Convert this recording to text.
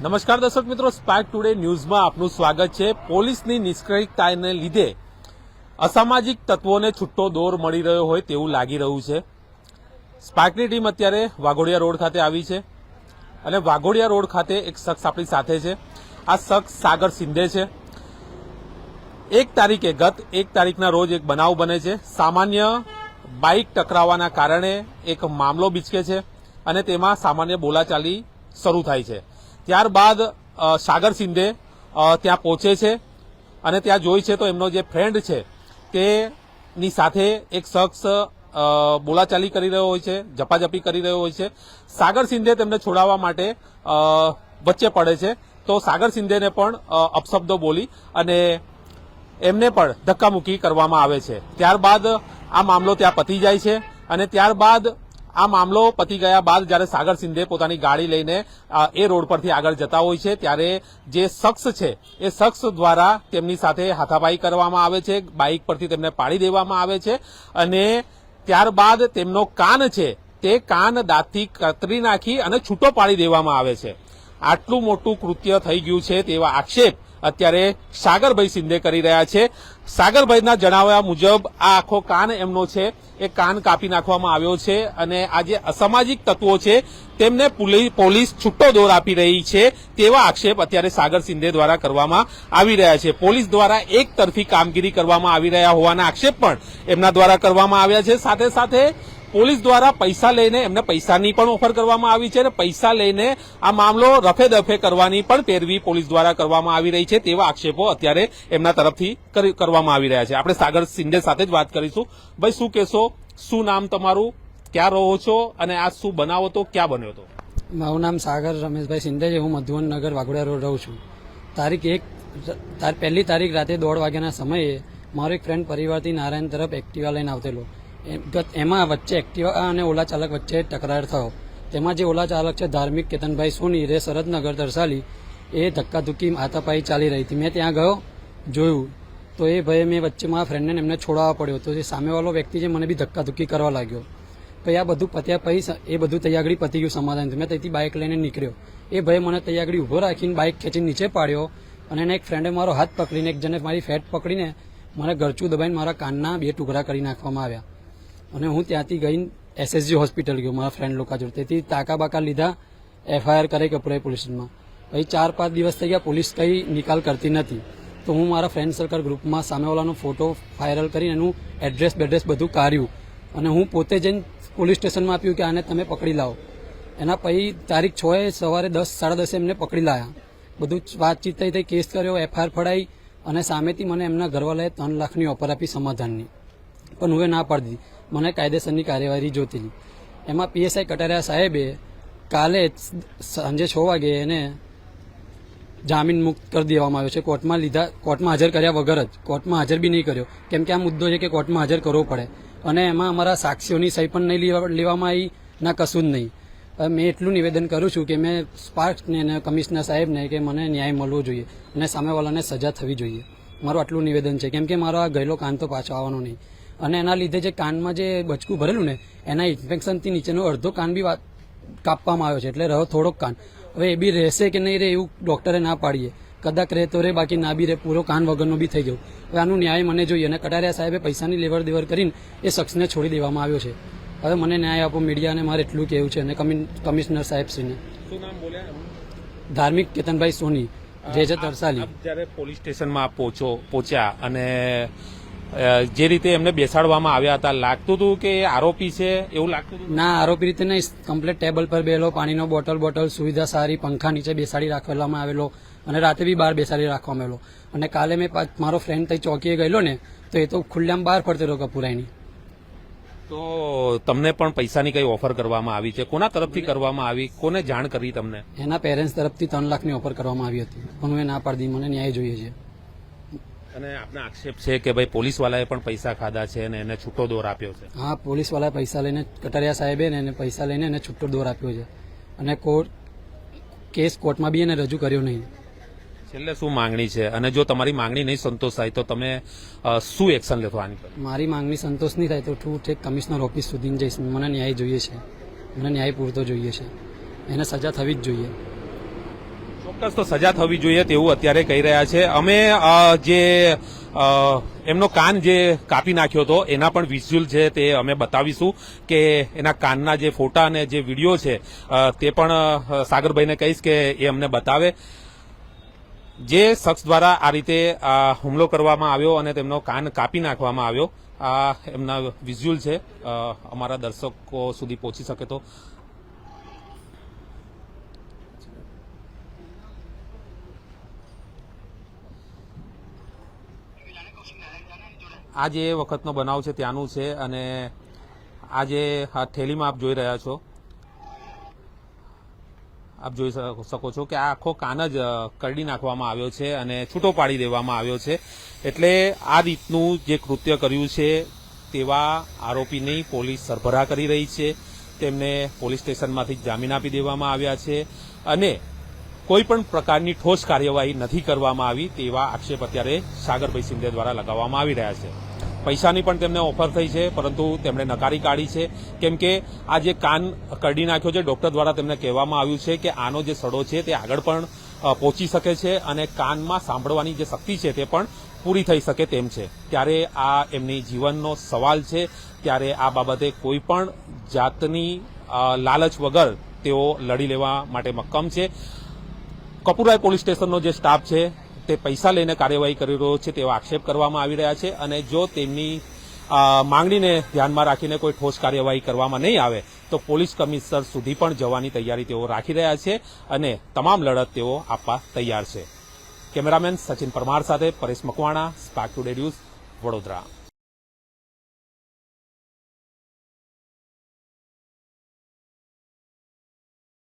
નમસ્કાર દર્શક મિત્રો, સ્પાર્ક ટુડે ન્યૂઝમાં આપનું સ્વાગત છે। પોલીસની નિષ્ક્રિયતાને લીધે અસામાજિક તત્વોને છૂટો દોર મળી રહ્યો હોય તેવું લાગી રહ્યું છે। સ્પાર્કની ટીમ અત્યારે વાઘોડિયા રોડ ખાતે આવી છે અને વાઘોડિયા રોડ ખાતે એક શખ્સ આપણી સાથે છે। આ શખ્સ સાગર સિંધે છે। ગત 1 તારીખના રોજ એક બનાવ બને છે। સામાન્ય બાઇક ટકરાવાના કારણે એક મામલો બીચકે છે અને તેમાં સામાન્ય બોલાચાલી શરૂ થાય છે। ત્યારબાદ સાગર સિંધે ત્યાં પહોંચે છે અને ત્યાં જોઈ છે તો એમનો જે ફ્રેન્ડ છે તેની સાથે એક શખ્સ બોલાચાલી કરી રહ્યો હોય છે, ઝપાઝપી કરી રહ્યો હોય છે। સાગર સિંધે તેમને છોડાવવા માટે વચ્ચે પડે છે તો સાગર સિંધેને પણ અપશબ્દો બોલી અને એમને પણ ધક્કામુક્કી કરવામાં આવે છે। ત્યારબાદ આ મામલો ત્યાં પતી જાય છે અને ત્યારબાદ આ મામલો પતી ગયા બાદ જ્યારે સાગર સિંધે પોતાની ગાડી લઈને એ રોડ પરથી આગળ જતા હોય છે ત્યારે જે શખ્સ છે એ શખ્સ દ્વારા તેમની સાથે હાથાપાઈ કરવામાં આવે છે, બાઇક પરથી તેમને પાડી દેવામાં આવે છે અને ત્યારબાદ તેમનો કાન છે તે કાન દાંતથી કતરી નાખી અને છૂટો પાડી દેવામાં આવે છે। આટલું મોટું કૃત્ય થઈ ગયું છે તેવા આક્ષેપ અત્યારે સાગરભાઈ સિંધે કરી રહ્યા છે। સાગરભાઈના જણાવ્યા મુજબ આ આખો કાન એમનો છે એ કાન કાપી નાખવામાં આવ્યો છે અને આ જે અસામાજિક તત્વો છે તેમને પોલીસ છૂટો દોર આપી રહી છે તેવા આક્ષેપ અત્યારે સાગર સિંધે દ્વારા કરવામાં આવી રહ્યા છે। પોલીસ દ્વારા એક તરફી કામગીરી કરવામાં આવી રહ્યા હોવાના આક્ષેપ પણ એમના દ્વારા કરવામાં આવ્યા છે। સાથે સાથે પોલીસ દ્વારા પૈસા લઈને એમને પૈસાની પણ ઓફર કરવામાં આવી છે અને પૈસા લઈને આ મામલો રફે દફે કરવાની પણ પેરવી પોલીસ દ્વારા કરવામાં આવી રહી છે તેવા આક્ષેપો અત્યારે એમના તરફથી કરવામાં આવી રહ્યા છે। આપણે સાગર સિંધે સાથે જ વાત કરીશું। ભાઈ, શું કહેશો? શું નામ તમારું, ક્યાં રહો છો અને આ શું બનાવો તો ક્યાં બન્યો હતો? મારું નામ સાગર રમેશભાઈ સિંધે છે। હું મધુવન નગર વાઘોડિયા રોડ રહું છું। પહેલી તારીખ રાતે 1:30 વાગ્યાના સમયે મારો એક ફ્રેન્ડ પરિવારથી નારાયણ તરફ એક્ટિવા લઈને આવતેલો। એમાં વચ્ચે એક્ટિવા અને ઓલા ચાલક વચ્ચે ટકરાર થયો। તેમાં જે ઓલા ચાલક છે ધાર્મિક કેતનભાઈ સોની રે શરદનગર તરસાલી, એ ધક્કાધુક્કી હાથાપાઈ ચાલી રહી હતી। મેં ત્યાં ગયો, જોયું તો એ ભાઈ મેં વચ્ચે મારા ફ્રેન્ડને એમને છોડાવવા પડ્યો તો જે સામેવાળો વ્યક્તિ છે મને બી ધક્કાધુક્કી કરવા લાગ્યો। પછી આ બધું પત્યા પછી એ બધું તૈયારી પતી ગયું, સમાધાન થયું। મેં ત્યાંથી બાઇક લઈને નીકળ્યો। એ ભાઈ મને તૈયારી ઊભો રાખીને બાઇક ખેંચીને નીચે પાડ્યો અને એને એક ફ્રેન્ડે મારો હાથ પકડીને, એક જણે મારી ફેટ પકડીને મને ગળચું દબાઈને મારા કાનના 2 ટુકડા કરી નાખવામાં આવ્યા અને હું ત્યાંથી ગઈને SSG હોસ્પિટલ ગયો મારા ફ્રેન્ડ લોકો જોડે। તેથી તાકા બાકા લીધા, FIR કરાઈ કપરાઈ પોલીસ સ્ટેશનમાં। પછી 4-5 દિવસ થઈ ગયા, પોલીસ કંઈ નિકાલ કરતી નથી। તો હું મારા ફ્રેન્ડ સર્કલ ગ્રુપમાં સામેવાળાનો ફોટો વાયરલ કરીને એનું એડ્રેસ બધું કાઢ્યું અને હું પોતે જઈને પોલીસ સ્ટેશનમાં આપ્યું કે આને તમે પકડી લાવો। એના પછી તારીખ 6 સવારે 10-10:30 એમને પકડી લાવ્યા। બધું વાતચીત થઈ, કેસ કર્યો, FIR ફડાઈ અને સામેથી મને એમના ઘરવાળાએ 3 લાખની ઓફર આપી સમાધાનની, પણ હું ના પાડી દીધી। મને કાયદેસરની કાર્યવાહી જોતી। એમાં PSI કટારિયા સાહેબે કાલે સાંજે 6 વાગે એને જામીન મુક્ત કરી દેવામાં આવ્યો છે। કોર્ટમાં હાજર કર્યા વગર જ, કોર્ટમાં હાજર બી નહીં કર્યો, કેમ કે આ મુદ્દો છે કે કોર્ટમાં હાજર કરવો પડે અને એમાં અમારા સાક્ષીઓની સહી પણ નહીં લેવામાં આવી, ના કશું જ નહીં। મેં એટલું નિવેદન કરું છું કે મેં સ્પાર્કને અને કમિશનર સાહેબને કે મને ન્યાય મળવો જોઈએ અને સામેવાળાને સજા થવી જોઈએ। મારું આટલું નિવેદન છે, કેમ કે મારો આ ગયેલો કાન તો પાછો આવવાનો નહીં અને એના લીધે જે કાનમાં જે બચકું ભરેલું ને એના ઇન્ફેક્શનથી નીચેનો અડધો કાન બી કાપવામાં આવ્યો છે, એટલે રહ્યો થોડોક કાન। હવે એ બી રહેશે કે નહીં રહે એવું ડૉક્ટરે ના પાડીએ, કદાચ રહે તો રહે, બાકી ના બી રહે, પૂરો કાન વગરનો બી થઈ ગયો। હવે આનું ન્યાય મને જોઈએ અને કટારિયા સાહેબે પૈસાની લેવડ દેવડ કરીને એ શખ્સને છોડી દેવામાં આવ્યો છે। હવે મને ન્યાય આપો મીડિયાને, મારે એટલું કહેવું છે અને કમિશનર સાહેબશ્રીને। શું નામ બોલ્યા? ધાર્મિક કેતનભાઈ સોની, જે છે તરસાલી। જ્યારે પોલીસ સ્ટેશનમાં પહોંચ્યા અને જે રીતે એમને બેસાડવામાં આવ્યા હતા, લાગતું હતું કે આરોપી છે એવું લાગતું હતું? ના, આરોપી રીતે નહીં, કમ્પ્લીટ ટેબલ પર બેલો, પાણીનો બોટલ સુવિધા સારી, પંખા નીચે બેસાડી રાખવામાં આવેલો અને રાતે બી બહાર બેસાડી રાખવામાં આવેલો। અને કાલે મેં મારો ફ્રેન્ડ તઈ ચોકીએ ગયેલો ને તો એ તો ખુલ્લામાં બહાર ફરતો રહ્યો કપૂરાઈની। તો તમને પણ પૈસાની કઈ ઓફર કરવામાં આવી છે? કોના તરફથી કરવામાં આવી? કોને જાણ કરી તમને? એના પેરેન્ટ્સ તરફથી 3 લાખની ઓફર કરવામાં આવી હતી, પણ હું ના પાડી, મને ન્યાય જોઈએ છે। અને આપના આક્ષેપ છે કે ભાઈ પોલીસવાળાએ પણ પૈસા ખાધા છે અને એને છૂટો દોર આપ્યો છે? હા, પોલીસવાળાએ પૈસા લઈને, કટારિયા સાહેબે ને એને પૈસા લઈને એને છૂટો દોર આપ્યો છે અને કેસ કોર્ટમાં બી એને રજૂ કર્યો નહીં। છેલ્લે શું માંગણી છે અને જો તમારી માંગણી નહીં સંતોષાય તો તમે શું એક્શન લેશો આની પર? મારી માંગણી સંતોષ નહીં થાય તો હું ઠેક કમિશનર ઓફિસ સુધી જઈશ। મને ન્યાય જોઈએ છે, મને ન્યાય પૂરતો જોઈએ છે, એને સજા થવી જ જોઈએ। ચોક્કસ તો સજા થવી જોઈએ તેવું અત્યારે કહી રહ્યા છે. અમે જે એમનો કાન જે કાપી નાખ્યો હતો એના પણ વિઝ્યુઅલ છે તે અમે બતાવીશું કે એના કાનના જે ફોટા અને જે વિડીયો છે તે પણ સાગરભાઈને કહીશ કે એ અમને બતાવે. જે શખ્સ દ્વારા આ રીતે હુમલો કરવામાં આવ્યો અને તેમનો કાન કાપી નાખવામાં આવ્યો, આ એમના વિઝ્યુઅલ છે, અમારા દર્શકો સુધી પહોંચી શકે તો. આ જે વખતનો બનાવ છે ત્યાંનું છે અને આ જે થેલીમાં આપ જોઈ રહ્યા છો, આપ જોઈ શકો છો કે આ આખો કાન જ કરડી નાખવામાં આવ્યો છે અને છૂટો પાડી દેવામાં આવ્યો છે. એટલે આ રીતનું જે કૃત્ય કર્યું છે તેવા આરોપીની પોલીસ સરભરા કરી રહી છે. તેમને પોલીસ સ્ટેશનમાંથી જામીન આપી દેવામાં આવ્યા છે અને કોઈ પણ પ્રકારની ઠોસ કાર્યવાહી નથી કરવામાં આવી તેવા આક્ષેપ અત્યારે સાગરભાઈ શિંદે દ્વારા લગાવવામાં આવી રહ્યા છે. પૈસાની પણ તેમને ઓફર થઈ છે પરંતુ તેમણે નકારી કાઢી છે, કેમ કે આ જે કાન કરડી નાખ્યો છે, ડોક્ટર દ્વારા તેમને કહેવામાં આવ્યું છે કે આનો જે સડો છે તે આગળ પણ પહોંચી શકે છે અને કાનમાં સાંભળવાની જે શક્તિ છે તે પણ પૂરી થઈ શકે તેમ છે. ત્યારે આ એમની જીવનનો સવાલ છે. ત્યારે આ બાબતે કોઈ પણ જાતની લાલચ વગર તેઓ લડી લેવા માટે મક્કમ છે. કપુરાય પોલીસ સ્ટેશનનો જે સ્ટાફ છે તે પૈસા લઈને કાર્યવાહી કરી રહ્યો છે તેવા આક્ષેપ કરવામાં આવી રહ્યા છે અને જો તેમની માંગણીને ધ્યાનમાં રાખીને કોઈ ઠોસ કાર્યવાહી કરવામાં નહીં આવે તો પોલીસ કમિશનર સુધી પણ જવાની તૈયારી તેઓ રાખી રહ્યા છે અને તમામ લડત તેઓ આપવા તૈયાર છે. કેમેરામેન સચિન પરમાર સાથે Paresh Makwana, spark today news, Vadodara.